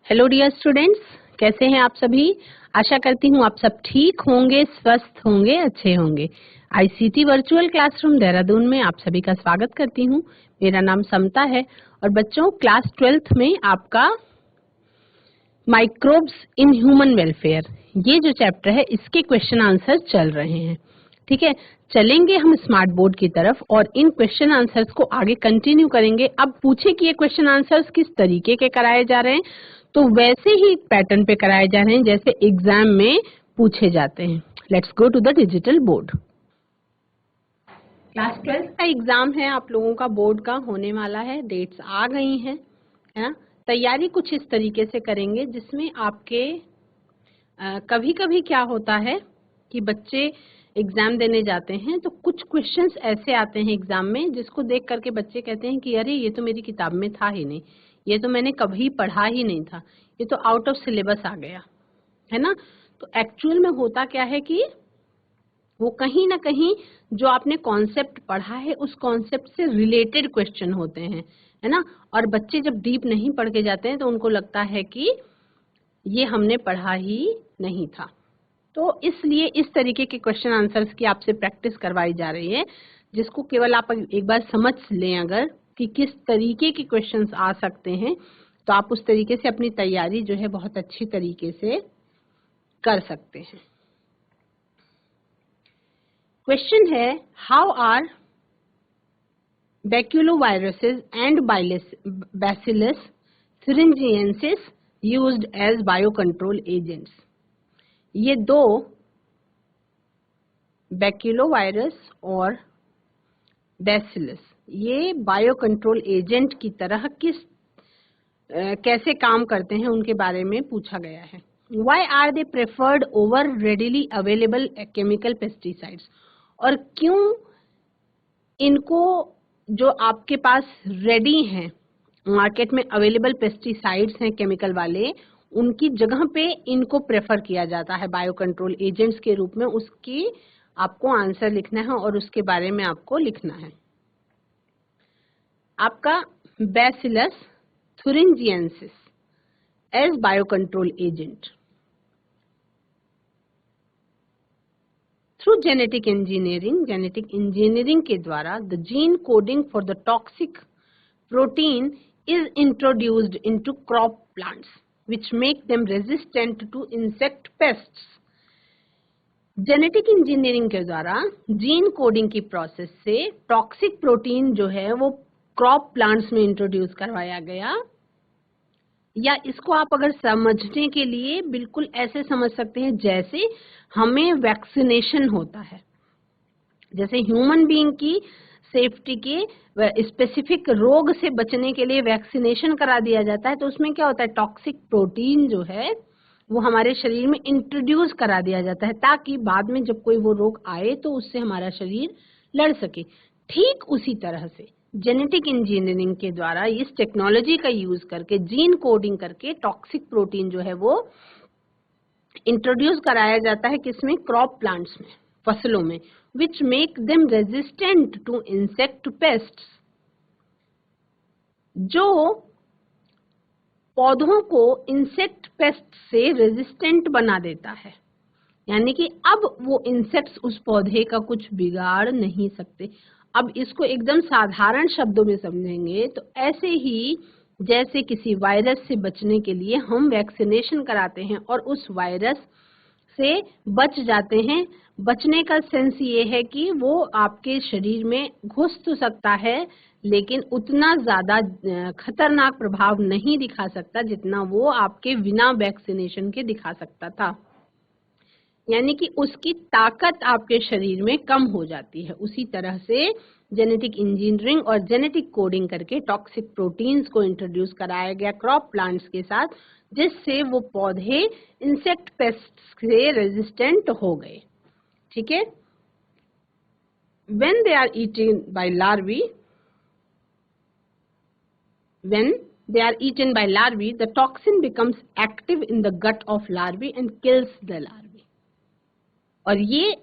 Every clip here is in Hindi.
हेलो डियर स्टूडेंट्स, कैसे हैं आप सभी। आशा करती हूँ आप सब ठीक होंगे, स्वस्थ होंगे, अच्छे होंगे। आईसीटी वर्चुअल क्लासरूम देहरादून में आप सभी का स्वागत करती हूँ। मेरा नाम समता है और बच्चों क्लास 12th में आपका माइक्रोब्स इन ह्यूमन वेलफेयर ये जो चैप्टर है इसके क्वेश्चन आंसर चल रहे हैं। ठीक है, चलेंगे हम स्मार्ट बोर्ड की तरफ और इन क्वेश्चन आंसर्स को आगे कंटिन्यू करेंगे। अब पूछे कि ये क्वेश्चन आंसर्स किस तरीके के कराए जा रहे हैं, तो वैसे ही पैटर्न पे कराए जा रहे हैं जैसे एग्जाम में पूछे जाते हैं। Let's go to the digital board. Class 12th का एग्जाम है, आप लोगों का बोर्ड का होने वाला है। डेट्स आ गई हैं, है ना। तैयारी कुछ इस तरीके से करेंगे जिसमें आपके कभी कभी क्या होता है कि बच्चे एग्जाम देने जाते हैं तो कुछ क्वेश्चंस ऐसे आते हैं एग्जाम में जिसको देख करके बच्चे कहते हैं कि अरे ये तो मेरी किताब में था ही नहीं, ये तो मैंने कभी पढ़ा ही नहीं था, ये तो आउट ऑफ सिलेबस आ गया, है ना। तो एक्चुअल में होता क्या है कि वो कहीं ना कहीं जो आपने कॉन्सेप्ट पढ़ा है उस कॉन्सेप्ट से रिलेटेड क्वेश्चन होते हैं, है ना। और बच्चे जब डीप नहीं पढ़ के जाते हैं तो उनको लगता है कि ये हमने पढ़ा ही नहीं था। तो इसलिए इस तरीके के क्वेश्चन आंसर्स की आपसे प्रैक्टिस करवाई जा रही है, जिसको केवल आप एक बार समझ लें अगर कि किस तरीके के क्वेश्चंस आ सकते हैं, तो आप उस तरीके से अपनी तैयारी जो है बहुत अच्छी तरीके से कर सकते हैं। क्वेश्चन है, how are baculoviruses and bacillus thuringiensis used as biocontrol agents। ये दो बैक्यूलोवायरस और बैसिलस ये बायो कंट्रोल एजेंट की तरह कैसे काम करते हैं उनके बारे में पूछा गया है। Why are they preferred over readily available chemical pesticides? और क्यों इनको जो आपके पास रेडी हैं मार्केट में अवेलेबल पेस्टिसाइड्स हैं केमिकल वाले, उनकी जगह पे इनको प्रेफर किया जाता है बायो कंट्रोल एजेंट्स के रूप में। उसकी आपको आंसर लिखना है और उसके बारे में आपको लिखना है। आपका bacillus thuringiensis as bio control agent. Through genetic engineering के द्वारा the gene coding for the toxic protein is introduced into crop plants which make them resistant to insect pests। Genetic engineering के द्वारा जीन कोडिंग की प्रोसेस से टॉक्सिक प्रोटीन जो है वो क्रॉप प्लांट्स में इंट्रोड्यूस करवाया गया। या इसको आप अगर समझने के लिए बिल्कुल ऐसे समझ सकते हैं जैसे हमें वैक्सीनेशन होता है, जैसे ह्यूमन बीइंग की सेफ्टी के स्पेसिफिक रोग से बचने के लिए वैक्सीनेशन करा दिया जाता है। तो उसमें क्या होता है, टॉक्सिक प्रोटीन जो है वो हमारे शरीर में इंट्रोड्यूस करा दिया जाता है ताकि बाद में जब कोई वो रोग आए तो उससे हमारा शरीर लड़ सके। ठीक उसी तरह से जेनेटिक इंजीनियरिंग के द्वारा इस टेक्नोलॉजी का यूज करके जीन कोडिंग करके टॉक्सिक प्रोटीन जो है वो इंट्रोड्यूस कराया जाता है किसमें, क्रॉप प्लांट्स में, फसलों में, which make them resistant to insect pests। जो पौधों को इंसेक्ट पेस्ट से रेजिस्टेंट बना देता है, यानी कि अब वो इंसेक्ट्स उस पौधे का कुछ बिगाड़ नहीं सकते। अब इसको एकदम साधारण शब्दों में समझेंगे तो ऐसे ही जैसे किसी वायरस से बचने के लिए हम वैक्सीनेशन कराते हैं और उस वायरस से बच जाते हैं। बचने का सेंस ये है कि वो आपके शरीर में घुस तो सकता है लेकिन उतना ज्यादा खतरनाक प्रभाव नहीं दिखा सकता जितना वो आपके बिना वैक्सीनेशन के दिखा सकता था, यानी कि उसकी ताकत आपके शरीर में कम हो जाती है। उसी तरह से जेनेटिक इंजीनियरिंग और जेनेटिक कोडिंग करके टॉक्सिक प्रोटीन्स को इंट्रोड्यूस कराया गया क्रॉप प्लांट्स के साथ, जिससे वो पौधे इंसेक्ट पेस्ट से रेजिस्टेंट हो गए। ठीक है, when they are eaten by larvae the toxin becomes active in the gut of larvae and kills the larvae। और ये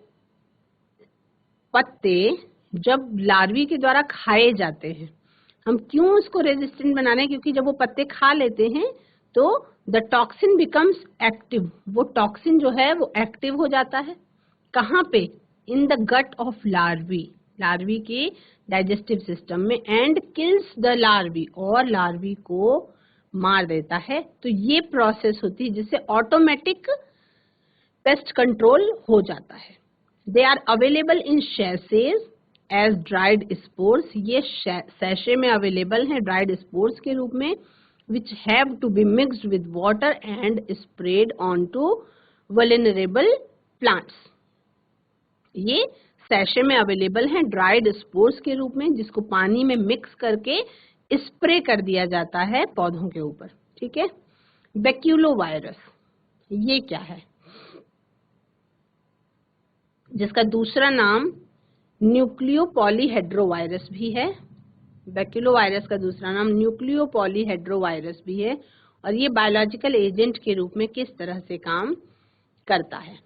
पत्ते जब लार्वी के द्वारा खाए जाते हैं, हम क्यों उसको रेजिस्टेंट बना रहे हैं, क्योंकि जब वो पत्ते खा लेते हैं तो द टॉक्सिन बिकम्स एक्टिव, वो टॉक्सिन जो है वो एक्टिव हो जाता है कहाँ पे, in the gut of larvae, larvae के डाइजेस्टिव सिस्टम में, एंड किल्स द लार्वी, और लार्वी को मार देता है। तो ये प्रोसेस होती है जिससे ऑटोमेटिक पेस्ट कंट्रोल हो जाता है। दे आर अवेलेबल इन सैशेज एज ड्राइड स्पोर्स, ये सैशे में अवेलेबल हैं ड्राइड स्पोर्स के रूप में, which have to be mixed with water and sprayed onto vulnerable plants। ये सैशे में अवेलेबल हैं ड्राइड स्पोर्स के रूप में, जिसको पानी में मिक्स करके स्प्रे कर दिया जाता है पौधों के ऊपर। ठीक है। बैक्यूलो वायरस, ये क्या है, जिसका दूसरा नाम न्यूक्लियो पॉलीहेड्रोवायरस भी है। बैक्यूलो वायरस का दूसरा नाम न्यूक्लियो पॉलीहेड्रोवायरस भी है, और ये बायोलॉजिकल एजेंट के रूप में किस तरह से काम करता है।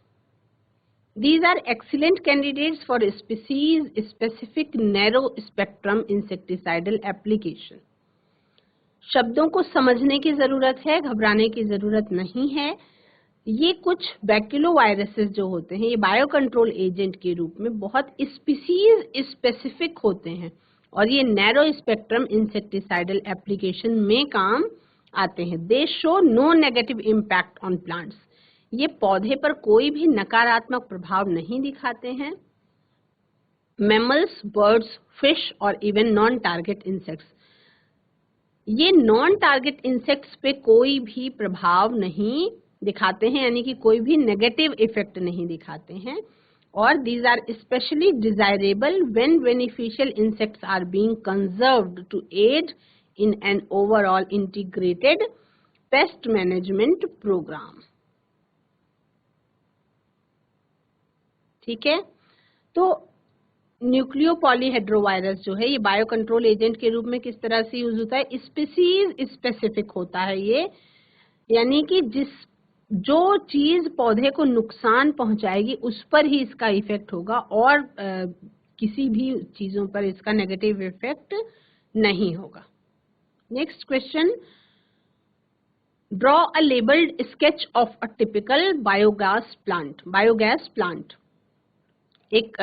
These are excellent candidates for species specific narrow spectrum insecticidal application। शब्दों को समझने की जरूरत है, घबराने की जरूरत नहीं है। ये कुछ बैक्यूलो वायरसेस जो होते हैं ये बायो कंट्रोल एजेंट के रूप में बहुत स्पीसीज स्पेसिफिक होते हैं, और ये नैरो स्पेक्ट्रम इंसेक्टिसाइडल एप्लीकेशन में काम आते हैं। They show no negative impact on plants, ये पौधे पर कोई भी नकारात्मक प्रभाव नहीं दिखाते हैं। मैमल्स, बर्ड्स, फिश और इवन नॉन टारगेट इंसेक्ट्स, ये नॉन टारगेट इंसेक्ट्स पे कोई भी प्रभाव नहीं दिखाते हैं, यानी कि कोई भी नेगेटिव इफेक्ट नहीं दिखाते हैं। और these are especially desirable when beneficial insects are being conserved to aid in an overall integrated pest management program। ठीक है। तो न्यूक्लियो पॉलीहेड्रोवायरस जो है ये बायो कंट्रोल एजेंट के रूप में किस तरह से यूज होता है, स्पीसीज स्पेसिफिक होता है ये, यानी कि जो चीज पौधे को नुकसान पहुंचाएगी उस पर ही इसका इफेक्ट होगा, और किसी भी चीजों पर इसका नेगेटिव इफेक्ट नहीं होगा। Next question, draw a labelled sketch of a typical biogas plant. Biogas plant एक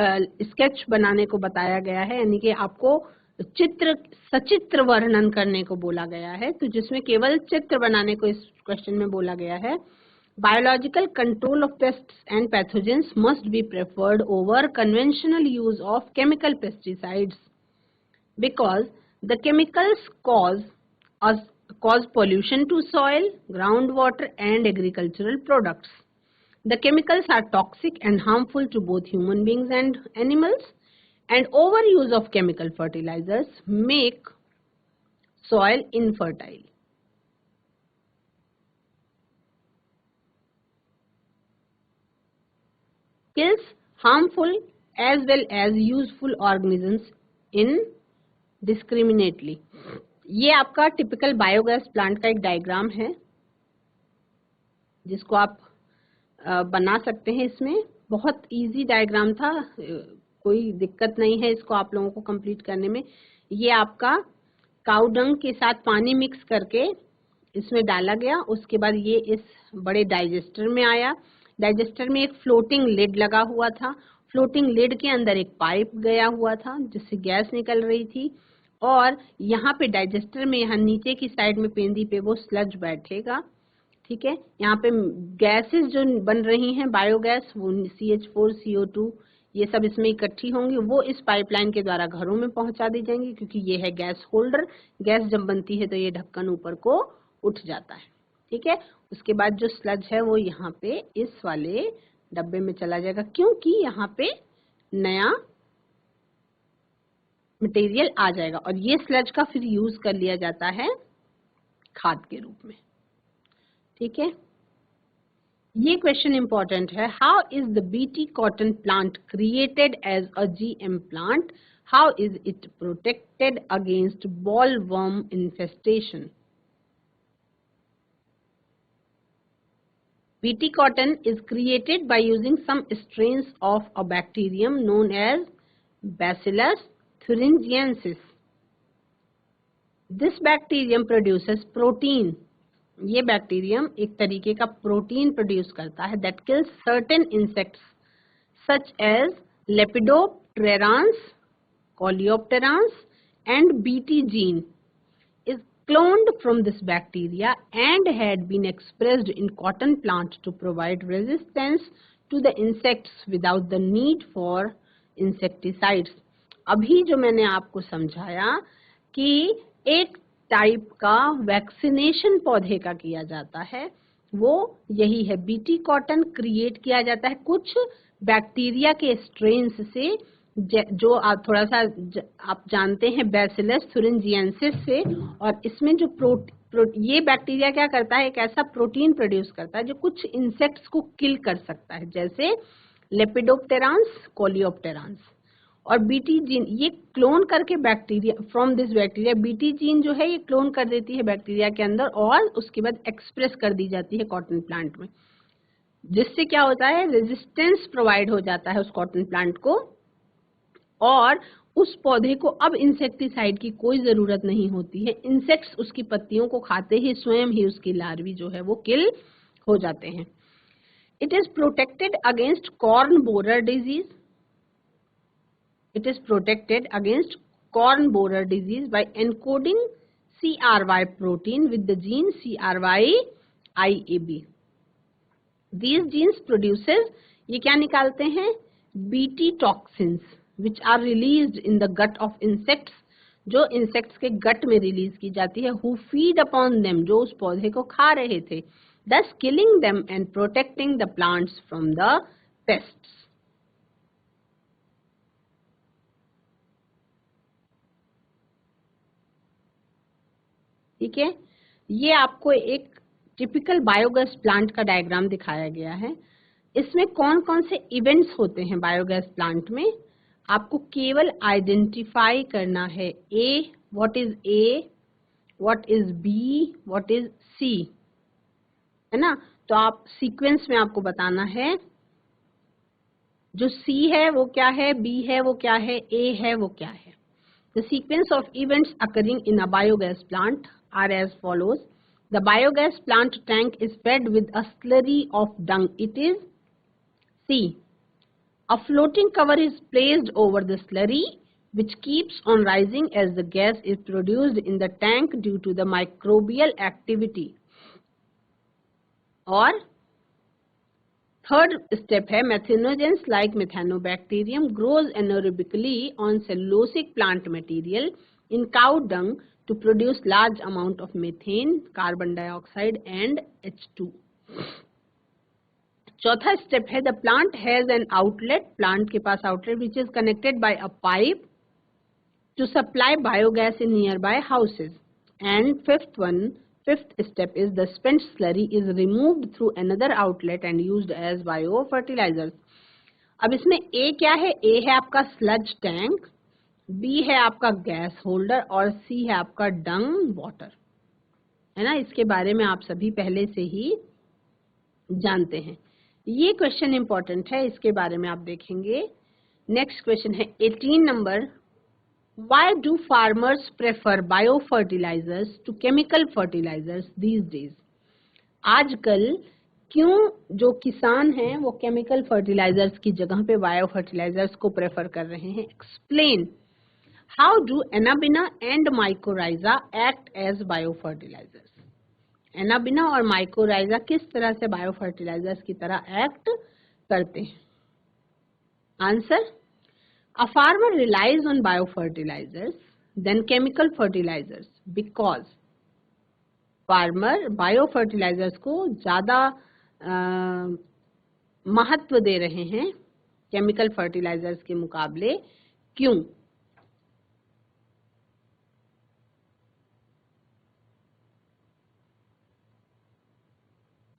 स्केच बनाने को बताया गया है, यानी कि आपको सचित्र वर्णन करने को बोला गया है, तो जिसमें केवल चित्र बनाने को इस क्वेश्चन में बोला गया है। Biological control of pests and pathogens must be preferred over conventional use of chemical pesticides because the chemicals cause pollution to soil, groundwater and agricultural products. The chemicals are toxic and harmful to both human beings and animals, and overuse of chemical fertilizers make soil infertile. Kills harmful as well as useful organisms indiscriminately। ये आपका टिपिकल बायोगैस प्लांट का एक डायग्राम है जिसको आप बना सकते हैं। इसमें बहुत इजी डायग्राम था, कोई दिक्कत नहीं है इसको आप लोगों को कंप्लीट करने में। ये आपका काऊ डंग के साथ पानी मिक्स करके इसमें डाला गया, उसके बाद ये इस बड़े डाइजेस्टर में आया। डाइजेस्टर में एक फ्लोटिंग लिड लगा हुआ था, फ्लोटिंग लिड के अंदर एक पाइप गया हुआ था जिससे गैस निकल रही थी, और यहाँ पे डाइजेस्टर में यहाँ नीचे की साइड में पेंदी पे वो स्लज बैठेगा। ठीक है। यहाँ पे गैसेस जो बन रही हैं बायोगैस, वो CH4 CO2 ये सब इसमें इकट्ठी होंगी, वो इस पाइपलाइन के द्वारा घरों में पहुंचा दी जाएंगी, क्योंकि ये है गैस होल्डर। गैस जब बनती है तो ये ढक्कन ऊपर को उठ जाता है। ठीक है। उसके बाद जो स्लज है वो यहाँ पे इस वाले डब्बे में चला जाएगा, क्योंकि यहाँ पे नया मटेरियल आ जाएगा, और ये स्लज का फिर यूज कर लिया जाता है खाद के रूप में। ठीक है। ये क्वेश्चन इंपॉर्टेंट है। How is the BT cotton plant created as a GM plant? How is it protected against bollworm infestation? BT cotton is created by using some strains of a bacterium known as Bacillus thuringiensis. This bacterium produces protein ये बैक्टीरियम एक तरीके का प्रोटीन प्रोड्यूस करता है that kills certain insects such as lepidopterans, coleopterans and BT gene is cloned from this bacteria and had been expressed in cotton plant to provide resistance to the insects without the need for insecticides. अभी जो मैंने आपको समझाया कि एक टाइप का वैक्सीनेशन पौधे का किया जाता है, वो यही है। बीटी कॉटन क्रिएट किया जाता है कुछ बैक्टीरिया के स्ट्रेन्स से, जो आप थोड़ा सा आप जानते हैं बैसिलस thuringiensis से, और इसमें जो ये बैक्टीरिया क्या करता है, एक ऐसा प्रोटीन प्रोड्यूस करता है जो कुछ इंसेक्ट्स को किल कर सकता है, जैसे लेपिडोप्टेरांस, कोलियोप्टेरांस। और बीटी जीन ये क्लोन करके bacteria from this bacteria, BT gene जो है ये क्लोन कर देती है बैक्टीरिया के अंदर और उसके बाद एक्सप्रेस कर दी जाती है कॉटन प्लांट में, जिससे क्या होता है, रेजिस्टेंस प्रोवाइड हो जाता है उस कॉटन प्लांट को, और उस पौधे को अब इंसेक्टिसाइड की कोई जरूरत नहीं होती है। इंसेक्ट्स उसकी पत्तियों को खाते ही स्वयं ही उसकी लार्वी जो है वो किल हो जाते हैं। It is protected against corn borer disease. It is protected against corn borer disease by encoding CRY protein with the gene CRY-IAB. These genes produces, ये क्या निकालते हैं, BT toxins which are released in the gut of insects, जो insects के gut में रिलीज की जाती है, who feed upon them, जो उस पौधे को खा रहे थे, thus killing them and protecting the plants from the pests. ठीक है, ये आपको एक टिपिकल बायोगैस प्लांट का डायग्राम दिखाया गया है। इसमें कौन कौन से इवेंट्स होते हैं बायोगैस प्लांट में, आपको केवल आइडेंटिफाई करना है। A, what is A, what is B, what is C, है ना। तो आप सीक्वेंस में आपको बताना है, जो सी है वो क्या है, बी है वो क्या है, ए है वो क्या है। The sequence of events occurring in a biogas plant are as follows. The biogas plant tank is fed with a slurry of dung. It is C. A floating cover is placed over the slurry which keeps on rising as the gas is produced in the tank due to the microbial activity. Or third step है, methanogens like methanobacterium grows anaerobically on cellulosic plant material in cow dung to produce large amount of methane, carbon dioxide and H2. चौथा स्टेप है, the plant has an outlet, plant के पास outlet which is connected by a pipe to supply biogas in nearby houses. And fifth step is the spent slurry is removed through another outlet and used as biofertilizers. अब इसमें A क्या है, A है आपका स्लज टैंक, B है आपका गैस होल्डर और C है आपका डंग वाटर, है ना। इसके बारे में आप सभी पहले से ही जानते हैं। ये क्वेश्चन इंपॉर्टेंट है, इसके बारे में आप देखेंगे। नेक्स्ट क्वेश्चन है 18 number, Why do farmers prefer biofertilizers to chemical fertilizers these days? आजकल क्यों जो किसान हैं वो केमिकल फर्टिलाइजर्स की जगह पे बायो फर्टिलाइजर्स को प्रेफर कर रहे हैं? Explain how do anabaena and mycorrhiza act as bio fertilisers. Anabaena और माइकोराइजा किस तरह से बायो फर्टिलाइजर्स की तरह एक्ट करते हैं? Answer, a farmer relies on biofertilizers than chemical fertilizers because farmer biofertilizers को ज़्यादा महत्व दे रहे हैं केमिकल फर्टिलाइजर्स के मुकाबले। क्यों?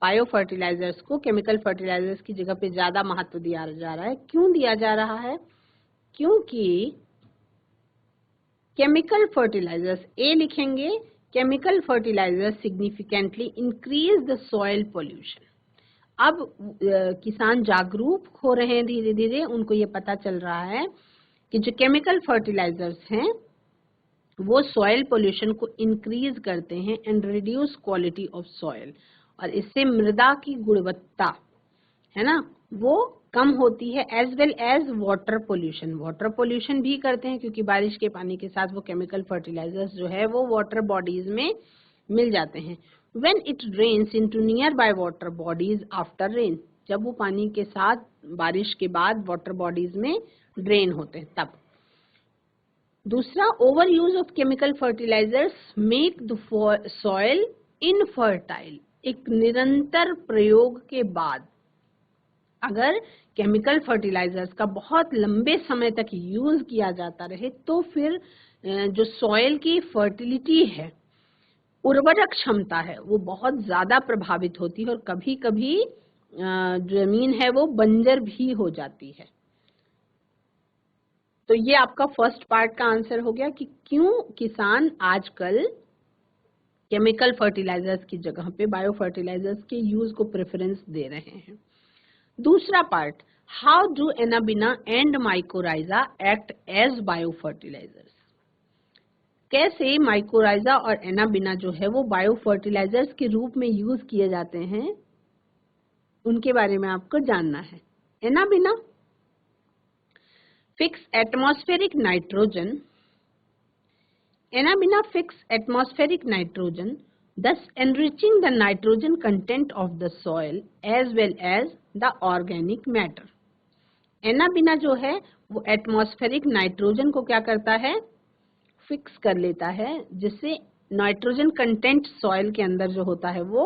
बायो फर्टिलाइजर्स को केमिकल फर्टिलाइजर्स की जगह पे ज़्यादा महत्व दिया जा रहा है। क्यों दिया जा रहा है? क्योंकि केमिकल फर्टिलाइजर्स, ए लिखेंगे, chemical fertilisers significantly increase the soil pollution. अब किसान जागरूक हो रहे हैं धीरे धीरे, उनको ये पता चल रहा है कि जो केमिकल फर्टिलाइजर्स हैं वो सॉइल पोल्यूशन को इंक्रीज करते हैं and reduce quality of soil, और इससे मृदा की गुणवत्ता है ना वो कम होती है। As well as water pollution, water pollution भी करते हैं क्योंकि बारिश के पानी के साथ वो केमिकल फर्टिलाइजर्स जो है वो वाटर बॉडीज में मिल जाते हैं। When it rains into nearby water bodies after rain, जब वो पानी के साथ बारिश के बाद वाटर बॉडीज में ड्रेन होते हैं तब। दूसरा, overuse of chemical fertilisers make the soil infertile. एक निरंतर प्रयोग के बाद अगर केमिकल फर्टिलाइजर्स का बहुत लंबे समय तक यूज किया जाता रहे तो फिर जो सॉइल की फर्टिलिटी है, उर्वरक क्षमता है, वो बहुत ज्यादा प्रभावित होती है और कभी कभी जमीन है वो बंजर भी हो जाती है। तो ये आपका फर्स्ट पार्ट का आंसर हो गया कि क्यों किसान आजकल केमिकल फर्टिलाइजर्स की जगह पे बायो फर्टिलाइजर्स के यूज को प्रेफरेंस दे रहे हैं। दूसरा part, how do anabaena and mycorrhiza act as bio fertilisers. कैसे माइकोराइजा और एनाबिना जो है वो बायो फर्टिलाइजर्स के रूप में यूज किए जाते हैं, उनके बारे में आपको जानना है। Anabaena fix atmospheric nitrogen. Enabina fix atmospheric nitrogen, thus enriching the nitrogen content of the soil as well as the organic matter. Enabina जो है वो एटमॉस्फेरिक नाइट्रोजन को क्या करता है, फिक्स कर लेता है, जिससे नाइट्रोजन कंटेंट सॉइल के अंदर जो होता है वो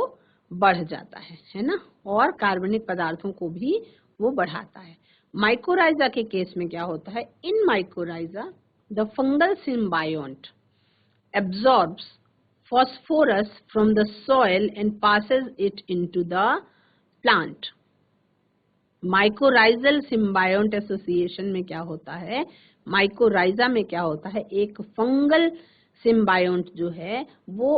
बढ़ जाता है ना, और कार्बनिक पदार्थों को भी वो बढ़ाता है। माइकोराइजा के केस में क्या होता है, in mycorrhiza the fungal symbiont absorbs phosphorus from the soil and passes it into the plant. Mycorrhizal symbiont association में क्या होता है, माइकोराइजा में क्या होता है, एक फंगल सिम्बायोंट जो है वो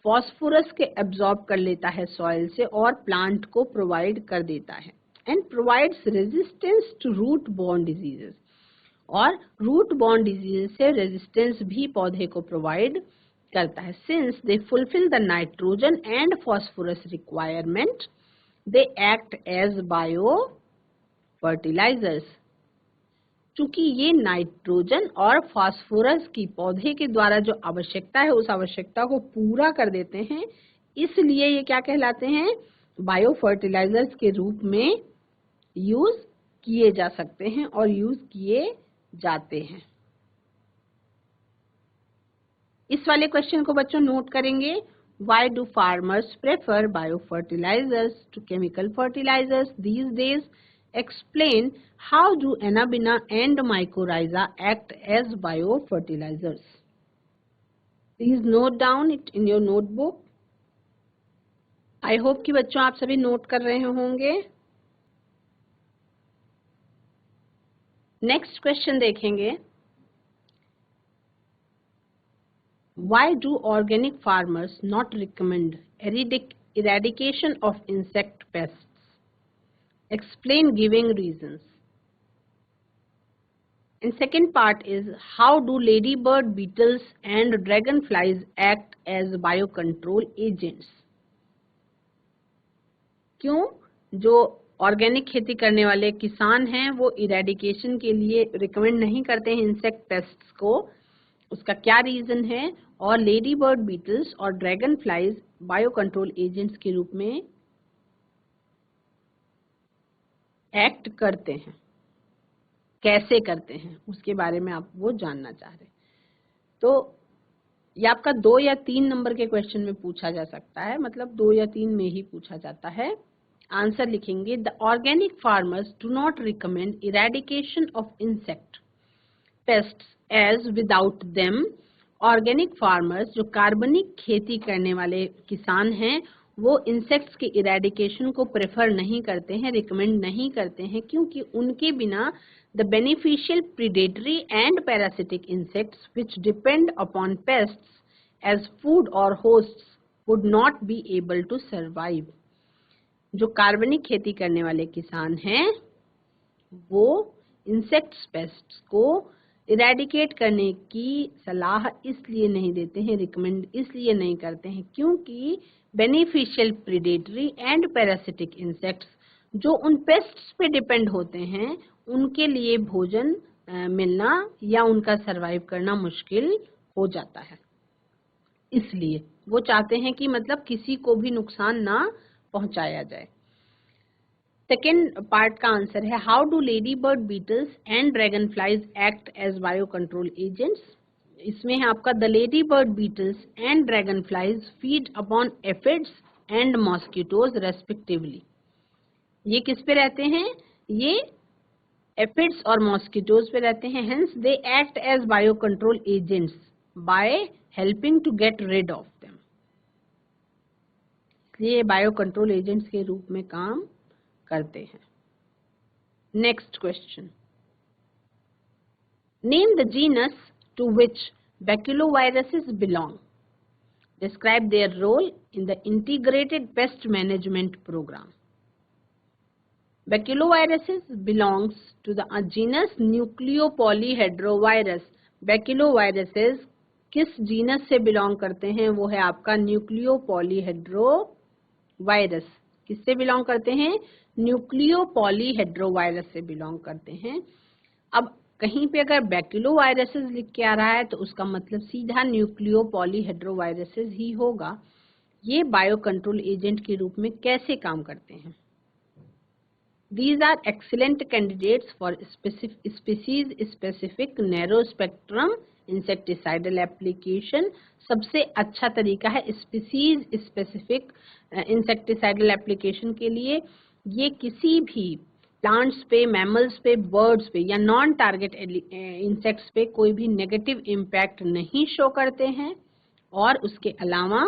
फॉस्फोरस के एब्जॉर्ब कर लेता है सॉइल से और प्लांट को प्रोवाइड कर देता है and provides resistance to root borne diseases, और रूट बॉर्न डिजीज से रेजिस्टेंस भी पौधे को प्रोवाइड करता है। Since they fulfil the nitrogen and phosphorus requirement they act as bio fertilisers. चूंकि ये नाइट्रोजन और फास्फोरस की पौधे के द्वारा जो आवश्यकता है उस आवश्यकता को पूरा कर देते हैं, इसलिए ये क्या कहलाते हैं, बायो फर्टिलाइजर्स के रूप में यूज किए जा सकते हैं और यूज किए जाते हैं। इस वाले क्वेश्चन को बच्चों नोट करेंगे। Why do farmers prefer biofertilizers to chemical fertilizers these days? Explain how do Anabina and mycorrhiza act as biofertilizers. Please note down it in your notebook. I hope कि बच्चों आप सभी नोट कर रहे होंगे। नेक्स्ट क्वेश्चन देखेंगे, why do organic farmers not recommend eradication of insect pests? Explain giving reasons. And second part is, how do ladybird beetles and dragonflies act as biocontrol agents? क्यों जो ऑर्गेनिक खेती करने वाले किसान हैं वो इरेडिकेशन के लिए रिकमेंड नहीं करते हैं इंसेक्ट पेस्ट्स को, उसका क्या रीजन है, और लेडी बर्ड बीटल्स और dragon flies bio control agents के रूप में एक्ट करते हैं, कैसे करते हैं, उसके बारे में आप वो जानना चाह रहे हैं। तो ये आपका 2 या 3 नंबर के क्वेश्चन में पूछा जा सकता है, मतलब 2 या 3 में ही पूछा जाता है। आंसर लिखेंगे, the organic farmers do not recommend eradication of insect pests as without them. Organic farmers जो कार्बनिक खेती करने वाले किसान हैं वो इंसेक्ट्स के इरेडिकेशन को प्रेफर नहीं करते हैं, रिकमेंड नहीं करते हैं, क्योंकि उनके बिना the beneficial predatory and parasitic insects which depend upon pests as food और hosts would not be able to survive. जो कार्बनिक खेती करने वाले किसान हैं वो इंसेक्ट्स पेस्ट्स को इरेडिकेट करने की सलाह इसलिए नहीं देते हैं, रिकमेंड इसलिए नहीं करते हैं क्योंकि beneficial predatory and parasitic insects जो उन पेस्ट्स पे डिपेंड होते हैं उनके लिए भोजन मिलना या उनका सरवाइव करना मुश्किल हो जाता है। इसलिए वो चाहते हैं कि मतलब किसी को भी नुकसान ना पहुंचाया जाए। सेकेंड पार्ट का आंसर है how do ladybird beetles and dragonflies act as bio control agents. इसमें है आपका the ladybird beetles and dragonflies feed upon aphids and mosquitoes respectively. ये किस पे रहते हैं? ये एफिड्स और मॉस्किटोज पे रहते हैं। Hence they act as bio control agents by helping to get rid of them. ये बायो कंट्रोल एजेंट्स के रूप में काम करते हैं। Next question, name the genus to which baculoviruses belong, describe their role in the integrated pest management programme. Baculoviruses belongs to the genus nucleopolyhedrovirus. Baculoviruses किस जीनस से बिलोंग करते हैं? वो है आपका न्यूक्लियोपॉलीहेड्रोवायरस। किससे बिलोंग करते हैं? न्यूक्लियोपॉलीहेड्रोवायरस से बिलोंग करते हैं। अब कहीं पे अगर बैक्यूलोवायरसेस लिख के आ रहा है तो उसका मतलब सीधा न्यूक्लियोपॉलीहेड्रोवायरसेस ही होगा। ये बायो कंट्रोल एजेंट के रूप में कैसे काम करते हैं? These are excellent candidates for species specific narrow spectrum insecticidal application। सबसे अच्छा तरीका है स्पीसीज स्पेसिफिक इंसेक्टिसाइडल एप्लीकेशन के लिए। ये किसी भी प्लांट्स पे, मैमल्स पे, बर्ड्स पे या नॉन टारगेट इंसेक्ट्स पे कोई भी नेगेटिव इम्पैक्ट नहीं शो करते हैं। और उसके अलावा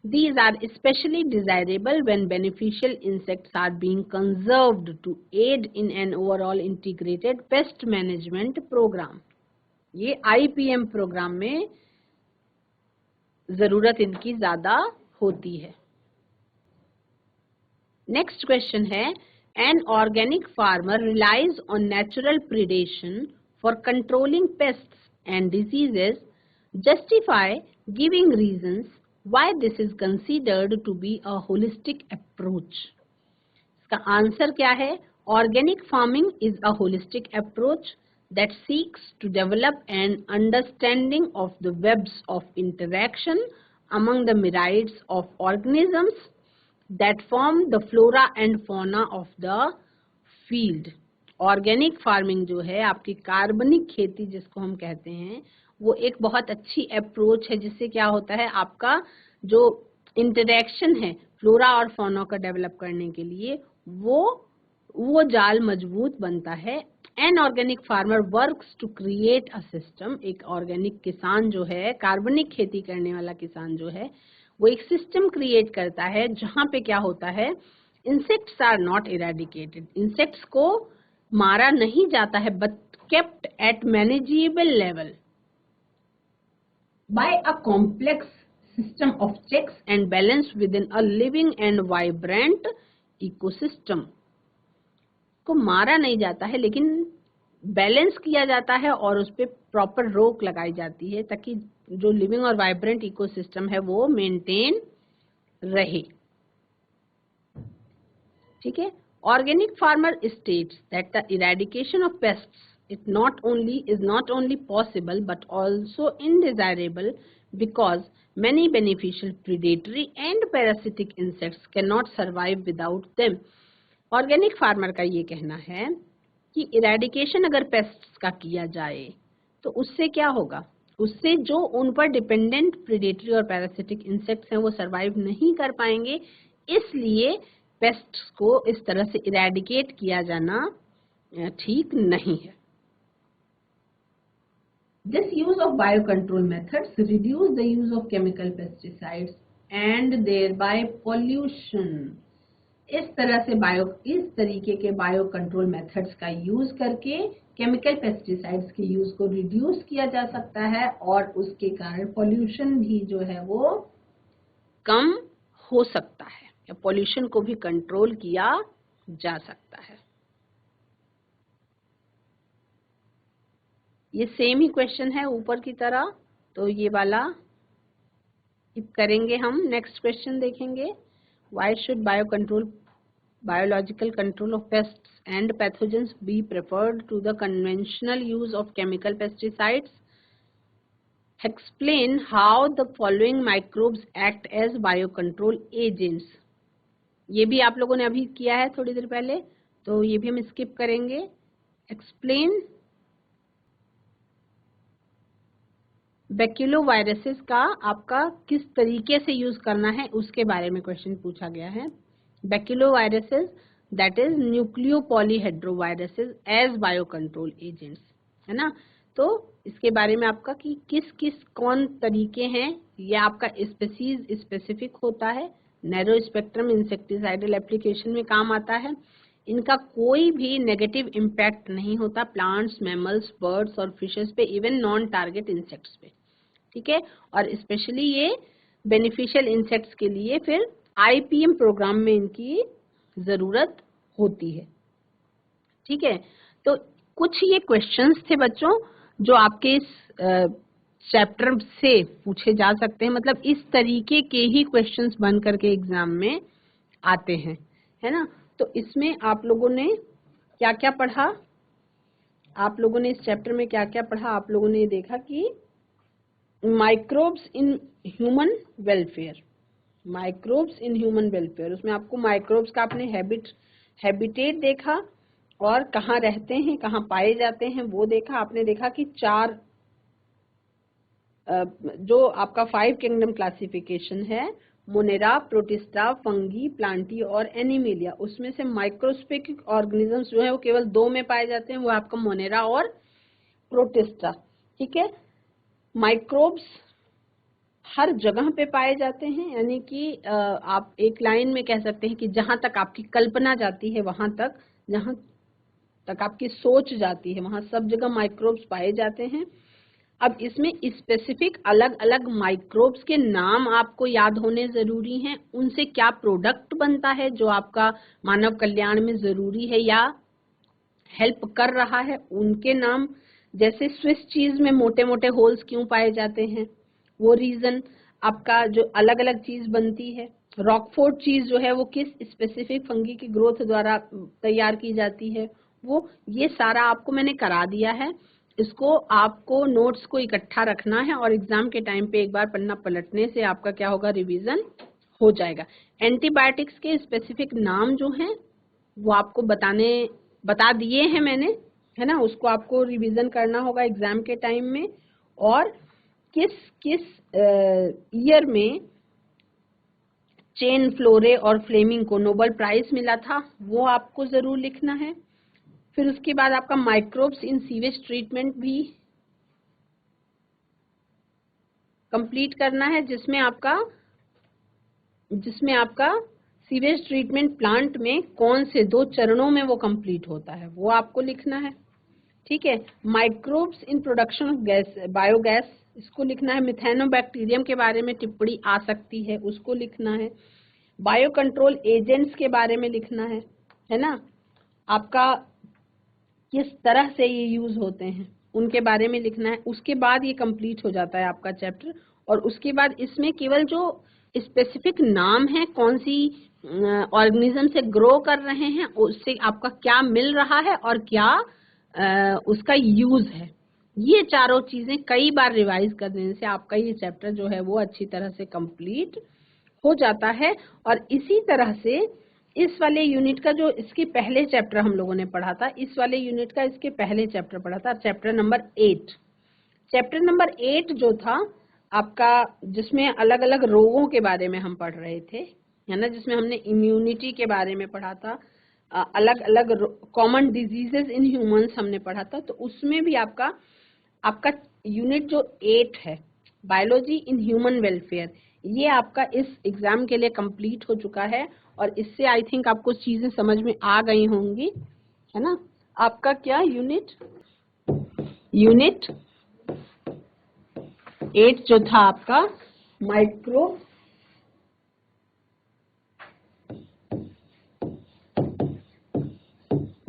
these are especially desirable when beneficial insects are being conserved to aid in an overall integrated pest management program। ये IPM प्रोग्राम में जरूरत इनकी ज्यादा होती है। नेक्स्ट क्वेश्चन है, an organic farmer relies on natural predation for controlling pests and diseases, justify giving reasons why this is considered to be a holistic approach। इसका आंसर क्या है? Organic farming is a holistic approach that seeks to develop an understanding of the webs of interaction among the myriads of organisms that form the flora and fauna of the field। Organic farming जो है, आपकी कार्बनिक खेती जिसको हम कहते हैं, वो एक बहुत अच्छी अप्रोच है जिससे क्या होता है, आपका जो इंटरेक्शन है फ्लोरा और फौना का डेवलप करने के लिए वो जाल मजबूत बनता है। An organic farmer works to create a system. एक ऑर्गेनिक किसान जो है, कार्बनिक खेती करने वाला किसान जो है, वो एक सिस्टम क्रिएट करता है जहां पे क्या होता है, insects are not eradicated. Insects को मारा नहीं जाता है but kept at manageable level by a complex system of checks and balance within a living and vibrant ecosystem। को मारा नहीं जाता है लेकिन बैलेंस किया जाता है और उस पर प्रॉपर रोक लगाई जाती है ताकि जो लिविंग और वाइब्रेंट इकोसिस्टम है वो मेंटेन रहे। ठीक है। Organic farmer states that the eradication of pests is not only possible but also undesirable because many beneficial predatory and parasitic insects cannot survive without them। Organic farmer का ये कहना है कि इरेडिकेशन अगर पेस्ट्स का किया जाए तो उससे क्या होगा, उससे जो उन पर डिपेंडेंट प्रेडेटरी और पैरासिटिक इंसेक्ट्स हैं वो सरवाइव नहीं कर पाएंगे। इसलिए पेस्ट्स को इस तरह से इरेडिकेट किया जाना ठीक नहीं है। This use of biocontrol methods reduce the use of chemical pesticides and thereby pollution। इस तरीके के बायो कंट्रोल मेथड्स का यूज करके केमिकल पेस्टिसाइड्स के यूज को रिड्यूस किया जा सकता है और उसके कारण पॉल्यूशन भी जो है वो कम हो सकता है या पॉल्यूशन को भी कंट्रोल किया जा सकता है। ये सेम ही क्वेश्चन है ऊपर की तरह, तो ये वाला करेंगे हम। नेक्स्ट क्वेश्चन देखेंगे, why should biological control of pests and pathogens be preferred to the conventional use of chemical pesticides? Explain how the following microbes act as biocontrol agents. ये भी आप लोगों ने अभी किया है थोड़ी देर पहले, तो ये भी हम स्किप करेंगे। एक्सप्लेन बैक्यूलोवायरसेस का आपका किस तरीके से यूज करना है उसके बारे में क्वेश्चन पूछा गया है। Baculoviruses that is nucleopolyhedroviruses as biocontrol agents, है ना। तो इसके बारे में आपका कि किस किस कौन तरीके हैं, ये आपका स्पीसीज स्पेसिफिक होता है, नैरो स्पेक्ट्रम इंसेक्टिसाइडल एप्लीकेशन में काम आता है। इनका कोई भी नेगेटिव इम्पैक्ट नहीं होता प्लांट्स, मैमल्स, बर्ड्स और फिशेस पे, इवन नॉन टारगेट इंसेक्ट्स पे, ठीक है। और स्पेशली ये बेनिफिशियल इंसेक्ट्स के लिए फिर आईपीएम प्रोग्राम में इनकी जरूरत होती है, ठीक है। तो कुछ ये क्वेश्चंस थे बच्चों जो आपके इस चैप्टर से पूछे जा सकते हैं, मतलब इस तरीके के ही क्वेश्चंस बन करके एग्जाम में आते हैं, है ना। तो इसमें आप लोगों ने क्या क्या पढ़ा, आप लोगों ने इस चैप्टर में क्या क्या पढ़ा, आप लोगों ने देखा कि microbes in human welfare, microbes in human welfare, उसमें आपको माइक्रोब्स का आपने हैबिटेट देखा और कहाँ रहते हैं, कहाँ पाए जाते हैं वो देखा। आपने देखा कि चार जो आपका 5 किंगडम क्लासिफिकेशन है, मोनेरा, प्रोटिस्टा, फंगी, प्लांटी और एनिमेलिया, उसमें से माइक्रोस्कोपिक ऑर्गेनिजम्स जो है वो केवल 2 में पाए जाते हैं, वो आपका मोनेरा और प्रोटिस्टा, ठीक है। माइक्रोब्स हर जगह पे पाए जाते हैं, यानी कि आप एक लाइन में कह सकते हैं कि जहां तक आपकी कल्पना जाती है वहां तक, जहां तक आपकी सोच जाती है वहां सब जगह माइक्रोब्स पाए जाते हैं। अब इसमें स्पेसिफिक अलग अलग माइक्रोब्स के नाम आपको याद होने जरूरी हैं, उनसे क्या प्रोडक्ट बनता है जो आपका मानव कल्याण में जरूरी है या हेल्प कर रहा है, उनके नाम। जैसे स्विस चीज में मोटे मोटे होल्स क्यों पाए जाते हैं, वो रीजन। आपका जो अलग अलग चीज बनती है, रॉकफोर्ट चीज जो है वो किस स्पेसिफिक फंगी की ग्रोथ द्वारा तैयार की जाती है, वो ये सारा आपको मैंने करा दिया है। इसको आपको नोट्स को इकट्ठा रखना है और एग्जाम के टाइम पे एक बार पन्ना पलटने से आपका क्या होगा, रिवीजन हो जाएगा। एंटीबायोटिक्स के स्पेसिफिक नाम जो हैं वो आपको बता दिए हैं मैंने, है ना, उसको आपको रिवीजन करना होगा एग्जाम के टाइम में। और किस किस ईयर में चेन फ्लोरे और फ्लेमिंग को नोबेल प्राइज मिला था वो आपको जरूर लिखना है। फिर उसके बाद आपका माइक्रोब्स इन सीवेज ट्रीटमेंट भी कंप्लीट करना है, जिसमें आपका सीवेज ट्रीटमेंट प्लांट में कौन से 2 चरणों में वो कंप्लीट होता है वो आपको लिखना है, ठीक है। Microbes in production of gas, biogas, इसको लिखना है। मिथेनोबैक्टीरियम के बारे में टिप्पणी आ सकती है, उसको लिखना है। बायो कंट्रोल एजेंट्स के बारे में लिखना है ना, आपका किस तरह से ये यूज होते हैं उनके बारे में लिखना है। उसके बाद ये कंप्लीट हो जाता है आपका चैप्टर। और उसके बाद इसमें केवल जो स्पेसिफिक नाम है, कौन सी ऑर्गेनिज्म से ग्रो कर रहे हैं, उससे आपका क्या मिल रहा है और क्या उसका यूज है, ये चारों चीजें कई बार रिवाइज कर देने से आपका ये चैप्टर जो है वो अच्छी तरह से कंप्लीट हो जाता है। और इसी तरह से इस वाले यूनिट का जो इसके पहले चैप्टर हम लोगों ने पढ़ा था, इस वाले यूनिट का इसके पहले चैप्टर पढ़ा था, चैप्टर नंबर 8। चैप्टर नंबर 8 जो था आपका, जिसमें अलग अलग रोगों के बारे में हम पढ़ रहे थे, है ना, जिसमें हमने इम्यूनिटी के बारे में पढ़ा था, अलग अलग कॉमन डिजीजेस इन ह्यूमंस हमने पढ़ा था। तो उसमें भी आपका यूनिट जो 8 है, बायोलॉजी इन ह्यूमन वेलफेयर, ये आपका इस एग्जाम के लिए कंप्लीट हो चुका है। और इससे आई थिंक आपको चीजें समझ में आ गई होंगी, है ना। आपका क्या यूनिट 8 जो था आपका micro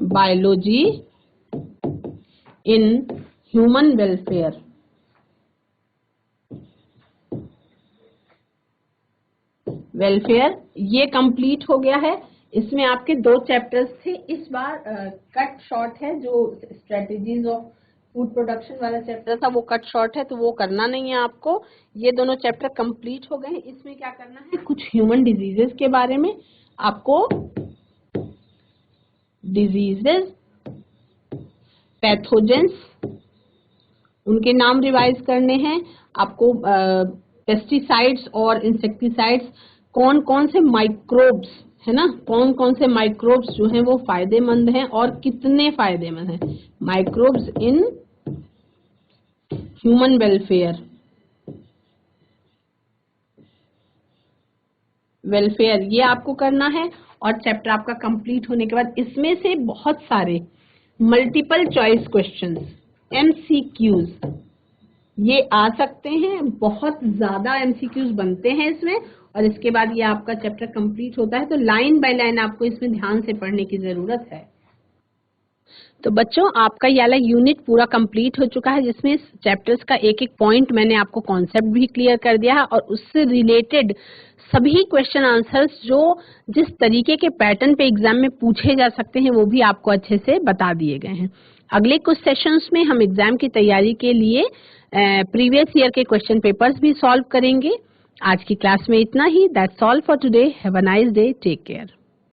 biology in human welfare. Welfare ये कंप्लीट हो गया है। इसमें आपके 2 चैप्टर्स थे। इस बार कट शॉर्ट है, जो स्ट्रेटेजीज ऑफ फूड प्रोडक्शन वाला चैप्टर था वो कट शॉर्ट है, तो वो करना नहीं है आपको। ये दोनों चैप्टर कंप्लीट हो गए हैं। इसमें क्या करना है, कुछ ह्यूमन डिजीजेस के बारे में आपको डिजीजेस, पैथोजेंस, उनके नाम रिवाइज करने हैं आपको। पेस्टिसाइड्स और इंसेक्टिसाइड्स, कौन कौन से माइक्रोब्स है ना, कौन कौन से माइक्रोब्स जो हैं वो फायदेमंद हैं और कितने फायदेमंद हैं। Microbes in human welfare. Welfare ये आपको करना है। और चैप्टर आपका कंप्लीट होने के बाद इसमें से बहुत सारे मल्टीपल चॉइस क्वेश्चंस, एमसीक्यूज ये आ सकते हैं। बहुत ज्यादा एमसीक्यूज बनते हैं इसमें। और इसके बाद ये आपका चैप्टर कंप्लीट होता है, तो लाइन बाय लाइन आपको इसमें ध्यान से पढ़ने की जरूरत है। तो बच्चों, आपका ये वाला यूनिट पूरा कंप्लीट हो चुका है, जिसमें चैप्टर्स का एक एक पॉइंट मैंने आपको कॉन्सेप्ट भी क्लियर कर दिया है और उससे रिलेटेड सभी क्वेश्चन आंसर्स जो जिस तरीके के पैटर्न पे एग्जाम में पूछे जा सकते हैं वो भी आपको अच्छे से बता दिए गए हैं। अगले कुछ सेशंस में हम एग्जाम की तैयारी के लिए प्रीवियस ईयर के क्वेश्चन पेपर्स भी सॉल्व करेंगे। आज की क्लास में इतना ही। That's all for today. Have a nice day. Take care.